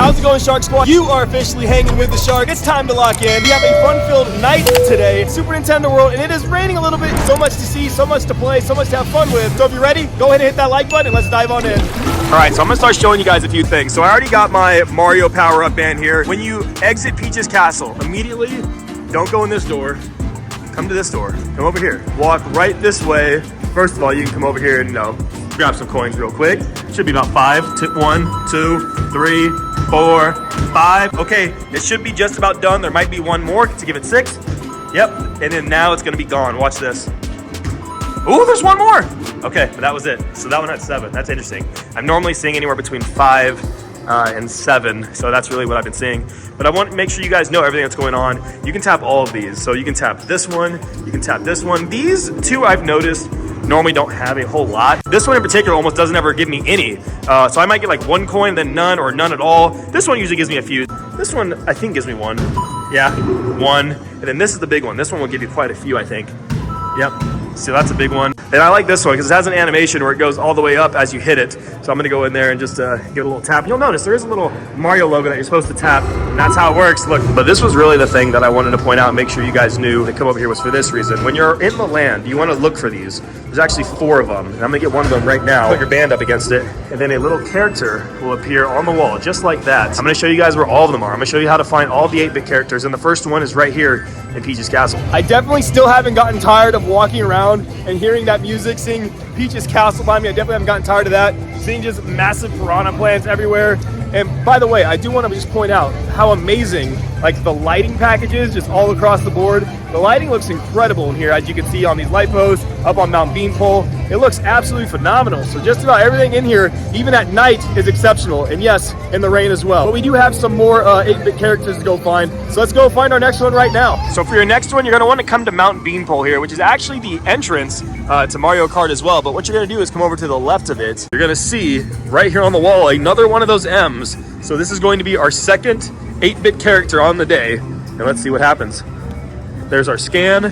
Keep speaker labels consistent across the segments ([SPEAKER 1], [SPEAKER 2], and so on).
[SPEAKER 1] How's it going, Shark Squad? You are officially hanging with the Shark. It's time to lock in. We have a fun-filled night today, Super Nintendo World, and it is raining a little bit. So much to see, so much to play, so much to have fun with. So if you're ready, go ahead and hit that like button and let's dive on in.
[SPEAKER 2] All right, so I'm gonna start showing you guys a few things. So I already got my Mario power-up band here. When you exit Peach's castle, immediately, don't go in this door. Come to this door. Come over here. Walk right this way. First of all, you can come over here and grab some coins real quick. Should be about 5. 1, 2, 3, 4, 5. Okay, it should be just about done. There might be one more to give it 6. Yep, and then now it's gonna be gone. Watch this. Ooh, there's one more. Okay, but that was it. So that one had 7. That's interesting. I'm normally seeing anywhere between 5 and 7, so that's really what I've been seeing. But I want to make sure you guys know everything that's going on. You can tap all of these. So you can tap this one, you can tap this one. These two I've noticed normally don't have a whole lot. This one in particular almost doesn't ever give me any. So I might get like 1 coin, then none, or none at all. This one usually gives me a few. This one I think gives me 1. Yeah, 1. And then this is the big one. This one will give you quite a few, I think. Yep. So that's a big one. And I like this one because it has an animation where it goes all the way up as you hit it. So I'm gonna go in there and just give it a little tap. You'll notice there is a little Mario logo that you're supposed to tap, and that's how it works. Look, but this was really the thing that I wanted to point out and make sure you guys knew to come over here was for this reason. When you're in the land, you want to look for these. There's actually 4 of them, and I'm gonna get one of them right now. Put your band up against it, and then a little character will appear on the wall, just like that. I'm gonna show you guys where all of them are. I'm gonna show you how to find all the 8-bit characters, and the first one is right here in Peach's Castle.
[SPEAKER 1] I definitely still haven't gotten tired of walking around and hearing that music, seeing Peach's Castle behind me. I definitely haven't gotten tired of that. Seeing just massive piranha plants everywhere. And by the way, I do want to just point out how amazing like the lighting package is just all across the board. The lighting looks incredible in here, as you can see on these light posts, up on Mount Beanpole. It looks absolutely phenomenal. So just about everything in here, even at night, is exceptional. And yes, in the rain as well. But we do have some more 8-bit characters to go find. So let's go find our next one right now.
[SPEAKER 2] So for your next one, you're gonna want to come to Mount Beanpole here, which is actually the entrance to Mario Kart as well. But what you're gonna do is come over to the left of it. You're gonna see right here on the wall, another one of those M's. So this is going to be our second 8-bit character on the day. And let's see what happens. There's our scan,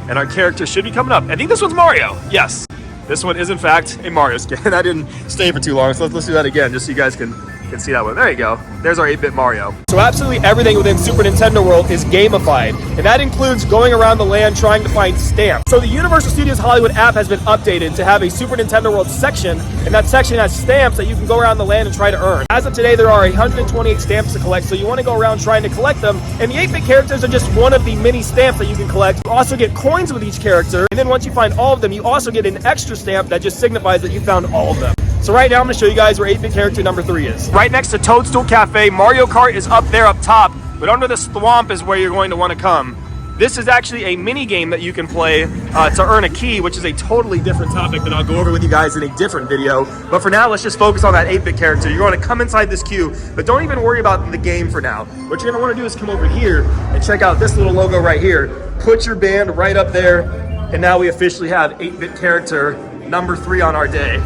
[SPEAKER 2] and our character should be coming up. I think this one's Mario. Yes, this one is in fact a Mario scan. I didn't stay for too long, so let's do that again, just so you guys can see that one. There you go. There's our 8-bit Mario.
[SPEAKER 1] So absolutely everything within Super Nintendo World is gamified, and that includes going around the land trying to find stamps. So the Universal Studios Hollywood app has been updated to have a Super Nintendo World section, and that section has stamps that you can go around the land and try to earn. As of today, there are 128 stamps to collect, so you want to go around trying to collect them, and the 8-bit characters are just one of the many stamps that you can collect. You also get coins with each character, and then once you find all of them, you also get an extra stamp that just signifies that you found all of them. So right now, I'm going to show you guys where 8-bit character number 3 is.
[SPEAKER 2] Right next to Toadstool Cafe, Mario Kart is up there up top, but under the swamp is where you're going to want to come. This is actually a mini game that you can play to earn a key, which is a totally different topic that I'll go over with you guys in a different video. But for now, let's just focus on that 8-bit character. You're going to come inside this queue, but don't even worry about the game for now. What you're going to want to do is come over here and check out this little logo right here. Put your band right up there, and now we officially have 8-bit character number 3 on our day.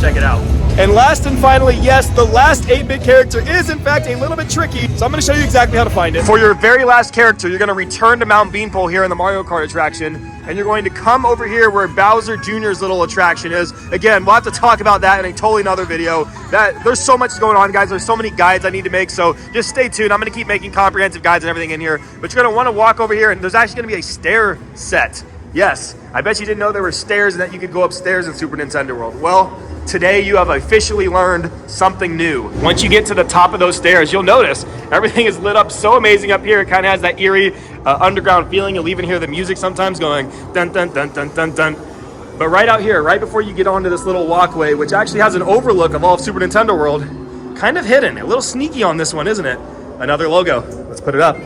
[SPEAKER 2] Check it out.
[SPEAKER 1] And last and finally, yes, the last 8-bit character is in fact a little bit tricky, so I'm going to show you exactly how to find it.
[SPEAKER 2] For your very last character, you're going to return to Mount Beanpole here in the Mario Kart attraction, and you're going to come over here where Bowser Jr.'s little attraction is. Again, we'll have to talk about that in a totally another video. There's so much going on, guys. There's so many guides I need to make, so just stay tuned. I'm going to keep making comprehensive guides and everything in here, but you're going to want to walk over here, and there's actually going to be a stair set. Yes, I bet you didn't know there were stairs and that you could go upstairs in Super Nintendo World. Well, today you have officially learned something new. Once you get to the top of those stairs, you'll notice everything is lit up so amazing up here. It kind of has that eerie underground feeling. You'll even hear the music sometimes going dun dun dun dun dun dun. But right out here, right before you get onto this little walkway, which actually has an overlook of all of Super Nintendo World, kind of hidden, a little sneaky on this one, isn't it? Another logo. Let's put it up.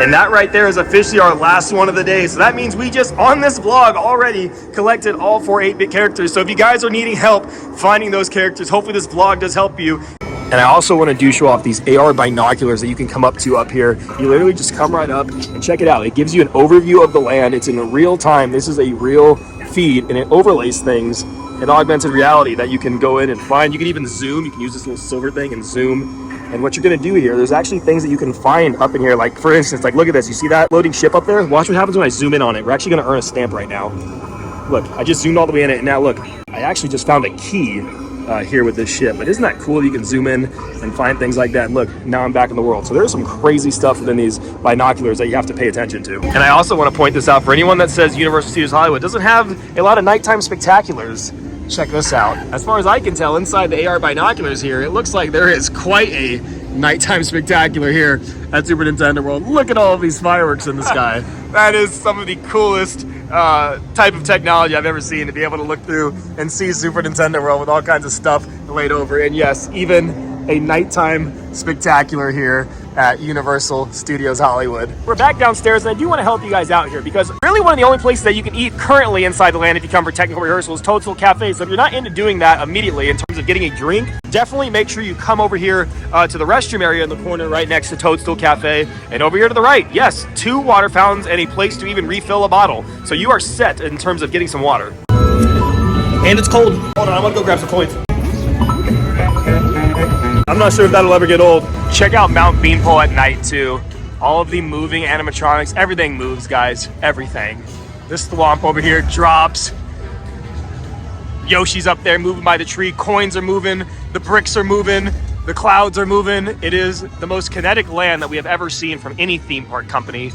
[SPEAKER 2] And that right there is officially our last one of the day. So that means we just, on this vlog, already collected all 4 8-bit characters. So if you guys are needing help finding those characters, hopefully this vlog does help you. And I also want to show off these AR binoculars that you can come up to up here. You literally just come right up and check it out. It gives you an overview of the land. It's in real time. This is a real feed, and it overlays things in augmented reality that you can go in and find. You can even zoom. You can use this little silver thing and zoom. And what you're gonna do here, there's actually things that you can find up in here. Like for instance, like look at this. You see that loading ship up there? Watch what happens when I zoom in on it. We're actually gonna earn a stamp right now. Look, I just zoomed all the way in it, and now look, I actually just found a key here with this ship. But isn't that cool? You can zoom in and find things like that. And look, now I'm back in the world. So there's some crazy stuff within these binoculars that you have to pay attention to. And I also want to point this out for anyone that says Universal Studios Hollywood doesn't have a lot of nighttime spectaculars. Check this out. As far as I can tell, inside the AR binoculars here, it looks like there is quite a nighttime spectacular here at Super Nintendo World. Look at all of these fireworks in the sky. That is some of the coolest type of technology I've ever seen, to be able to look through and see Super Nintendo World with all kinds of stuff laid over. And yes, even a nighttime spectacular here at Universal Studios Hollywood. We're back downstairs, and I do want to help you guys out here because really one of the only places that you can eat currently inside the land if you come for technical rehearsal is Toadstool Cafe. So if you're not into doing that immediately in terms of getting a drink, definitely make sure you come over here to the restroom area in the corner right next to Toadstool Cafe. And over here to the right, yes, 2 water fountains and a place to even refill a bottle. So you are set in terms of getting some water. And it's cold. Hold on, I'm gonna go grab some coins. I'm not sure if that'll ever get old. Check out Mount Beanpole at night too. All of the moving animatronics, everything moves, guys, everything. This thwomp over here drops. Yoshi's up there moving by the tree. Coins are moving, the bricks are moving, the clouds are moving. It is the most kinetic land that we have ever seen from any theme park company.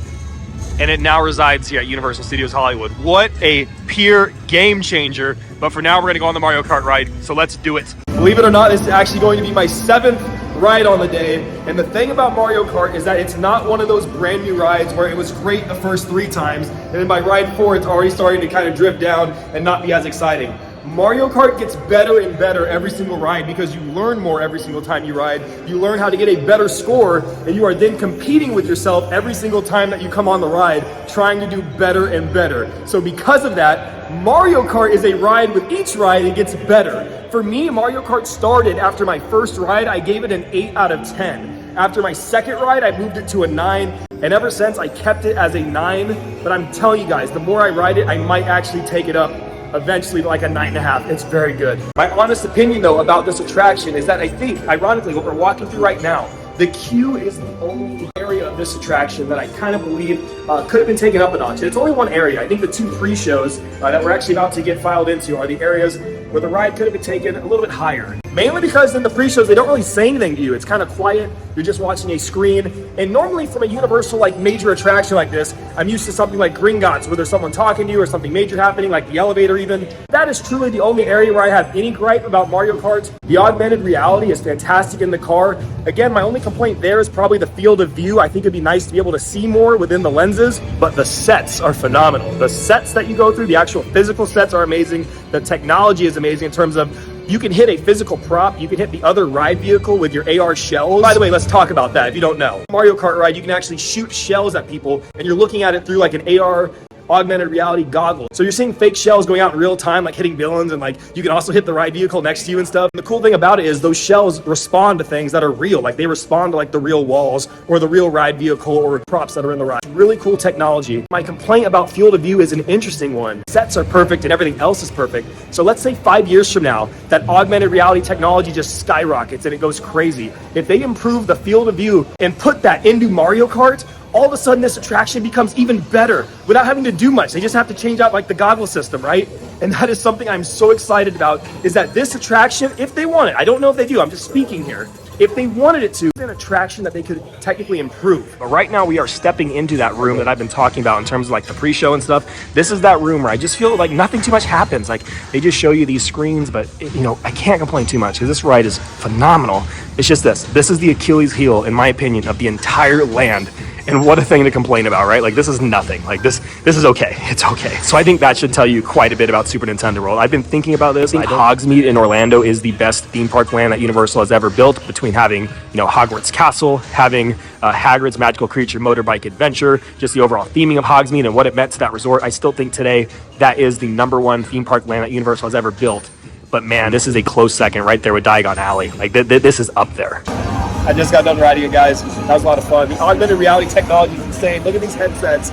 [SPEAKER 2] And it now resides here at Universal Studios Hollywood. What a pure game changer. But for now, we're gonna go on the Mario Kart ride, so let's do it.
[SPEAKER 1] Believe it or not, this is actually going to be my 7th ride on the day. And the thing about Mario Kart is that it's not one of those brand new rides where it was great the first 3 times, and then by ride 4, it's already starting to kind of drift down and not be as exciting. Mario Kart gets better and better every single ride because you learn more every single time you ride. You learn how to get a better score, and you are then competing with yourself every single time that you come on the ride, trying to do better and better. So because of that, Mario Kart is a ride with each ride, it gets better. For me, Mario Kart started after my first ride, I gave it an 8 out of 10. After my second ride, I moved it to a 9, and ever since I kept it as a 9. But I'm telling you guys, the more I ride it, I might actually take it up eventually like a 9.5. It's very good. My honest opinion though about this attraction is that I think, ironically, what we're walking through right now, the queue is the only area of this attraction that I kind of believe could have been taken up a notch. It's only one area. I think the 2 pre-shows that we're actually about to get filed into are the areas where the ride could have been taken a little bit higher. Mainly because in the pre-shows, they don't really say anything to you. It's kind of quiet. You're just watching a screen. And normally from a Universal like major attraction like this, I'm used to something like Gringotts where there's someone talking to you or something major happening, like the elevator even. That is truly the only area where I have any gripe about Mario Kart. The augmented reality is fantastic in the car. Again, my only complaint there is probably the field of view. I think it'd be nice to be able to see more within the lenses, but the sets are phenomenal. The sets that you go through, the actual physical sets are amazing. The technology is amazing in terms of you can hit a physical prop, you can hit the other ride vehicle with your AR shells. By the way, let's talk about that if you don't know. Mario Kart ride, you can actually shoot shells at people and you're looking at it through like an AR augmented reality goggles. So you're seeing fake shells going out in real time, like hitting villains, and like you can also hit the ride vehicle next to you and stuff. And the cool thing about it is those shells respond to things that are real. Like they respond to like the real walls or the real ride vehicle or props that are in the ride. Really cool technology. My complaint about field of view is an interesting one. Sets are perfect and everything else is perfect. So let's say 5 years from now, that augmented reality technology just skyrockets and it goes crazy. If they improve the field of view and put that into Mario Kart, all of a sudden this attraction becomes even better without having to do much. They just have to change out like the goggle system, right? And that is something I'm so excited about, is that this attraction, if they want it, I don't know if they do, I'm just speaking here. If they wanted it to, it's an attraction that they could technically improve. But right now we are stepping into that room that I've been talking about in terms of like the pre-show and stuff. This is that room where I just feel like nothing too much happens. Like they just show you these screens, but you know, I can't complain too much because this ride is phenomenal. It's just this. This is the Achilles heel, in my opinion, of the entire land. And what a thing to complain about, right? Like this is nothing. Like this is okay. It's okay. So I think that should tell you quite a bit about Super Nintendo World. I've been thinking about this. I think Hogsmeade in Orlando is the best theme park land that Universal has ever built, between having, you know, Hogwarts Castle, having Hagrid's Magical Creature Motorbike Adventure, just the overall theming of Hogsmeade and what it meant to that resort. I still think today that is the #1 theme park land that Universal has ever built. But man, this is a close second right there with Diagon Alley. Like this is up there. I just got done riding it, guys. That was a lot of fun. The augmented reality technology is insane. Look at these headsets.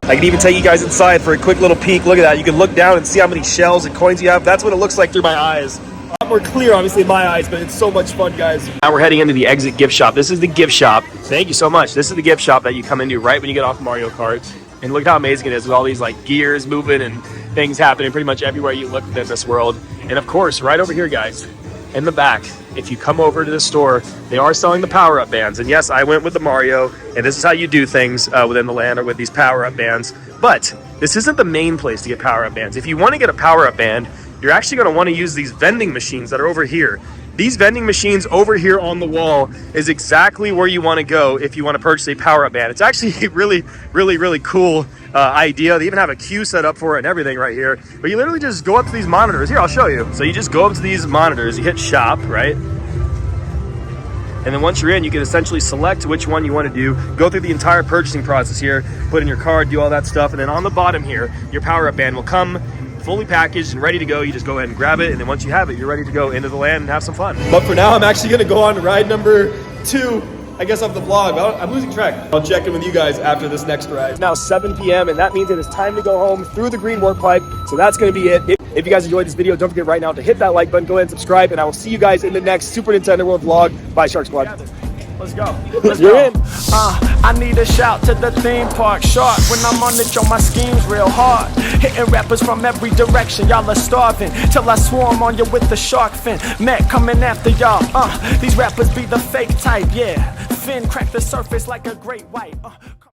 [SPEAKER 1] I can even take you guys inside for a quick little peek. Look at that. You can look down and see how many shells and coins you have. That's what it looks like through my eyes. A lot more clear, obviously, in my eyes, but it's so much fun, guys. Now we're heading into the exit gift shop. This is the gift shop. Thank you so much. This is the gift shop that you come into right when you get off Mario Kart. And look how amazing it is with all these like gears moving and things happening pretty much everywhere you look within this world. And of course, right over here, guys,
[SPEAKER 2] in the back, if you come over to the store, they are selling the power-up bands. And yes, I went with the Mario, and this is how you do things within the land, or with these power-up bands. But this isn't the main place to get power-up bands. If you want to get a power-up band, you're actually going to want to use these vending machines that are over here. These vending machines over here on the wall is exactly where you want to go if you want to purchase a power-up band. It's actually a really cool idea. They even have a queue set up for it and everything right here. But you literally just go up to these monitors. Here, I'll show you. So you just go up to these monitors, you hit shop, right? And then once you're in, you can essentially select which one you want to do, go through the entire purchasing process here, put in your card, do all that stuff. And then on the bottom here, your power-up band will come fully packaged and ready to go. You just go ahead and grab it, and then once you have it, you're ready to go into the land and have some fun.
[SPEAKER 1] But for now, I'm actually gonna go on to ride number 2, I guess, of the vlog. I'm losing track. I'll check in with you guys after this next ride. It's now 7 p.m. and that means it is time to go home through the green work pipe. So that's gonna be it. If you guys enjoyed this video, don't forget right now to hit that like button, go ahead and subscribe, and I will see you guys in the next Super Nintendo World vlog by Shark Squad.
[SPEAKER 2] Let's go.
[SPEAKER 1] You're in.
[SPEAKER 3] I need a shout to the theme park shark. When I'm on it, yo, my scheme's real hard. Hitting rappers from every direction, y'all are starving. Till I swarm on you with the shark fin. Met coming after y'all. These rappers be the fake type, yeah. Fin crack the surface like a great white.